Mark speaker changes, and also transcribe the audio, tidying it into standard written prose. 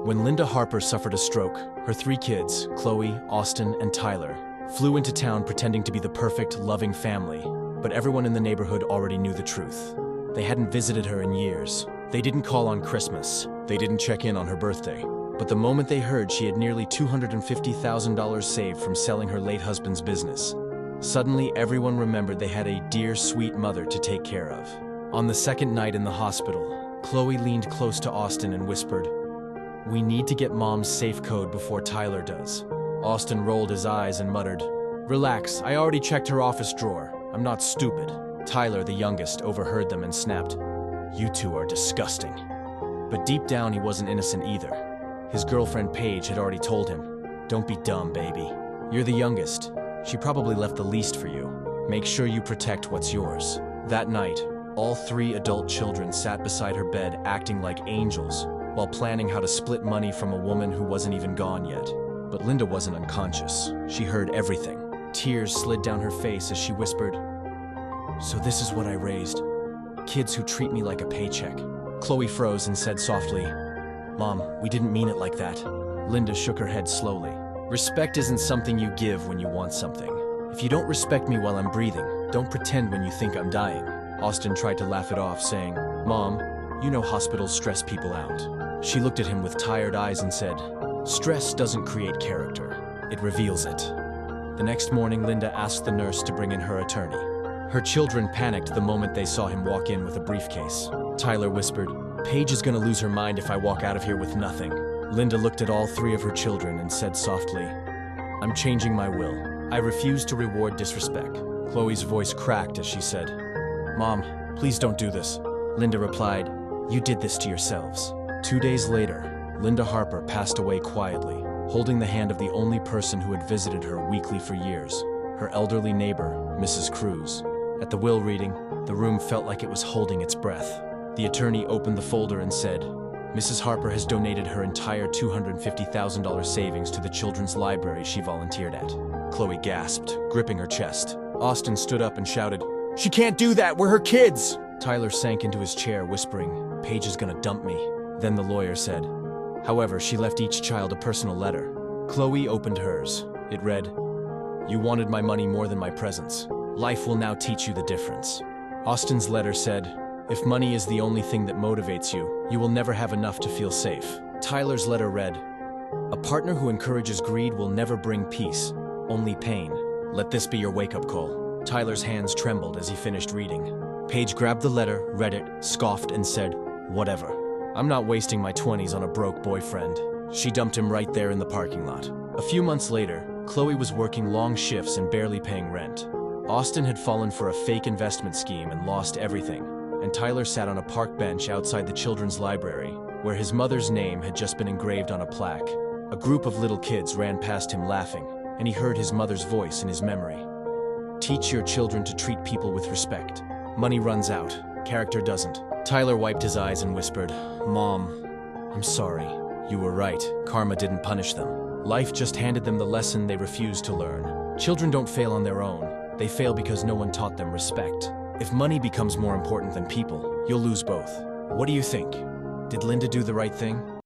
Speaker 1: When Linda Harper suffered a stroke, her 3 kids, Chloe, Austin, and Tyler, flew into town pretending to be the perfect, loving family, but everyone in the neighborhood already knew the truth. They hadn't visited her in years. They didn't call on Christmas. They didn't check in on her birthday. But the moment they heard she had nearly $250,000 saved from selling her late husband's business, suddenly everyone remembered they had a dear, sweet mother to take care of. On the second night in the hospital, Chloe leaned close to Austin and whispered, "We need to get Mom's safe code before Tyler does." Austin rolled his eyes and muttered, "Relax, I already checked her office drawer. I'm not stupid." Tyler, the youngest, overheard them and snapped, "You two are disgusting." But deep down he wasn't innocent either. His girlfriend Paige had already told him, "Don't be dumb, baby. You're the youngest. She probably left the least for you. Make sure you protect what's yours." That night, all 3 adult children sat beside her bed acting like angels while planning how to split money from a woman who wasn't even gone yet. But Linda wasn't unconscious. She heard everything. Tears slid down her face as she whispered, "So this is what I raised. Kids who treat me like a paycheck." Chloe froze and said softly, "Mom, we didn't mean it like that." Linda shook her head slowly. "Respect isn't something you give when you want something. If you don't respect me while I'm breathing, don't pretend when you think I'm dying." Austin tried to laugh it off, saying, "Mom, you know hospitals stress people out." She looked at him with tired eyes and said, "Stress doesn't create character. It reveals it." The next morning, Linda asked the nurse to bring in her attorney. Her children panicked the moment they saw him walk in with a briefcase. Tyler whispered, "Paige is gonna lose her mind if I walk out of here with nothing." Linda looked at all 3 of her children and said softly, "I'm changing my will. I refuse to reward disrespect." Chloe's voice cracked as she said, "Mom, please don't do this." Linda replied, "You did this to yourselves." 2 days later, Linda Harper passed away quietly, holding the hand of the only person who had visited her weekly for years, her elderly neighbor, Mrs. Cruz. At the will reading, the room felt like it was holding its breath. The attorney opened the folder and said, "Mrs. Harper has donated her entire $250,000 savings to the children's library she volunteered at." Chloe gasped, gripping her chest. Austin stood up and shouted, "She can't do that! We're her kids!" Tyler sank into his chair, whispering, "Paige is gonna dump me." Then the lawyer said, "However, she left each child a personal letter." Chloe opened hers. It read, "You wanted my money more than my presence. Life will now teach you the difference." Austin's letter said, "If money is the only thing that motivates you, you will never have enough to feel safe." Tyler's letter read, "A partner who encourages greed will never bring peace, only pain. Let this be your wake-up call." Tyler's hands trembled as he finished reading. Paige grabbed the letter, read it, scoffed, and said, "Whatever. I'm not wasting my 20s on a broke boyfriend." She dumped him right there in the parking lot. A few months later, Chloe was working long shifts and barely paying rent. Austin had fallen for a fake investment scheme and lost everything, and Tyler sat on a park bench outside the children's library, where his mother's name had just been engraved on a plaque. A group of little kids ran past him laughing, and he heard his mother's voice in his memory. "Teach your children to treat people with respect. Money runs out, character doesn't." Tyler wiped his eyes and whispered, "Mom, I'm sorry. You were right. Karma didn't punish them. Life just handed them the lesson they refused to learn. Children don't fail on their own. They fail because no one taught them respect. If money becomes more important than people, you'll lose both." What do you think? Did Linda do the right thing?